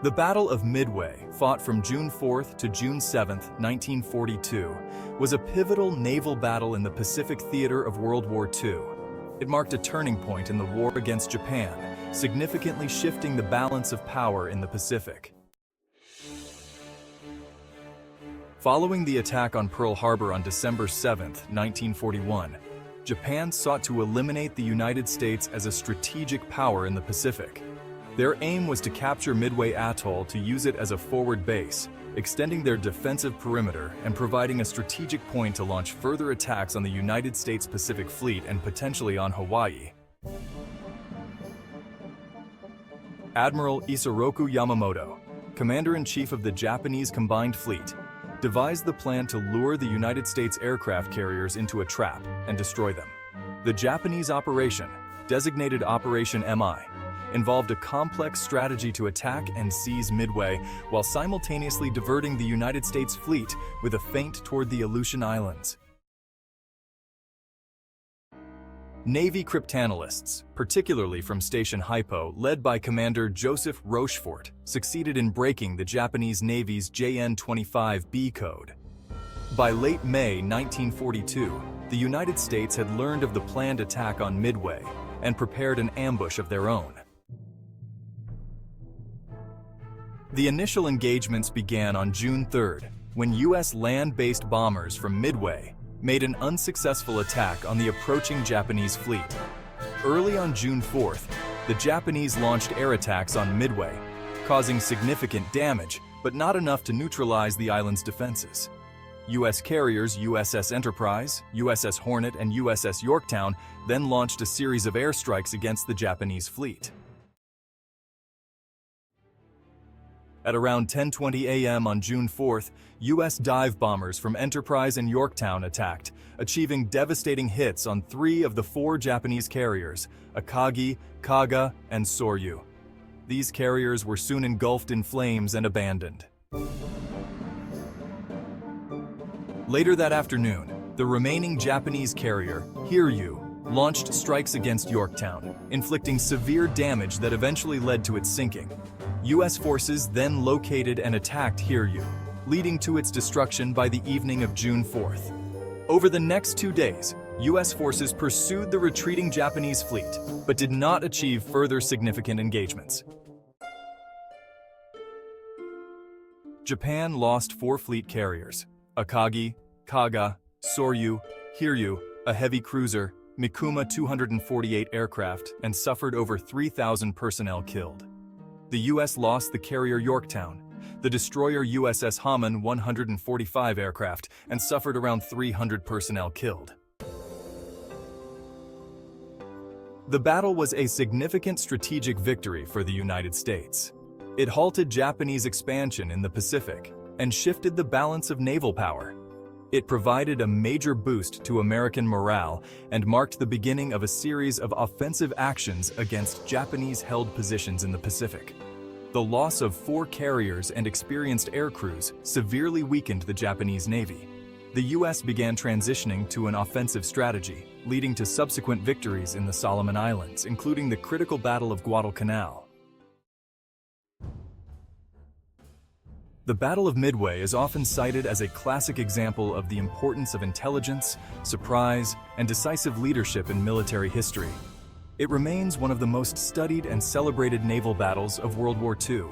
The Battle of Midway, fought from June 4th to June 7th, 1942, was a pivotal naval battle in the Pacific theater of World War II. It marked a turning point in the war against Japan, significantly shifting the balance of power in the Pacific. Following the attack on Pearl Harbor on December 7, 1941, Japan sought to eliminate the United States as a strategic power in the Pacific. Their aim was to capture Midway Atoll to use it as a forward base, extending their defensive perimeter and providing a strategic point to launch further attacks on the United States Pacific Fleet and potentially on Hawaii. Admiral Isoroku Yamamoto, Commander-in-Chief of the Japanese Combined Fleet, devised the plan to lure the United States aircraft carriers into a trap and destroy them. The Japanese operation, designated Operation MI, involved a complex strategy to attack and seize Midway while simultaneously diverting the United States fleet with a feint toward the Aleutian Islands. Navy cryptanalysts, particularly from Station Hypo, led by Commander Joseph Rochefort, succeeded in breaking the Japanese Navy's JN-25B code. By late May 1942, the United States had learned of the planned attack on Midway and prepared an ambush of their own. The initial engagements began on June 3rd, when U.S. land-based bombers from Midway made an unsuccessful attack on the approaching Japanese fleet. Early on June 4th, the Japanese launched air attacks on Midway, causing significant damage, but not enough to neutralize the island's defenses. U.S. carriers USS Enterprise, USS Hornet, and USS Yorktown then launched a series of airstrikes against the Japanese fleet. At around 10:20 a.m. on June 4th, U.S. dive bombers from Enterprise and Yorktown attacked, achieving devastating hits on 3 of the 4 Japanese carriers, Akagi, Kaga, and Soryu. These carriers were soon engulfed in flames and abandoned. Later that afternoon, the remaining Japanese carrier, Hiryu, launched strikes against Yorktown, inflicting severe damage that eventually led to its sinking. U.S. forces then located and attacked Hiryu, leading to its destruction by the evening of June 4th. Over the next 2 days, U.S. forces pursued the retreating Japanese fleet, but did not achieve further significant engagements. Japan lost 4 fleet carriers: Akagi, Kaga, Soryu, Hiryu, a heavy cruiser, Mikuma 248 aircraft, and suffered over 3,000 personnel killed. The U.S. lost the carrier Yorktown, the destroyer USS Hamon 145 aircraft, and suffered around 300 personnel killed. The battle was a significant strategic victory for the United States. It halted Japanese expansion in the Pacific and shifted the balance of naval power. It provided a major boost to American morale and marked the beginning of a series of offensive actions against Japanese-held positions in the Pacific. The loss of 4 carriers and experienced air crews severely weakened the Japanese Navy. The U.S. began transitioning to an offensive strategy, leading to subsequent victories in the Solomon Islands, including the critical Battle of Guadalcanal. The Battle of Midway is often cited as a classic example of the importance of intelligence, surprise, and decisive leadership in military history. It remains one of the most studied and celebrated naval battles of World War II.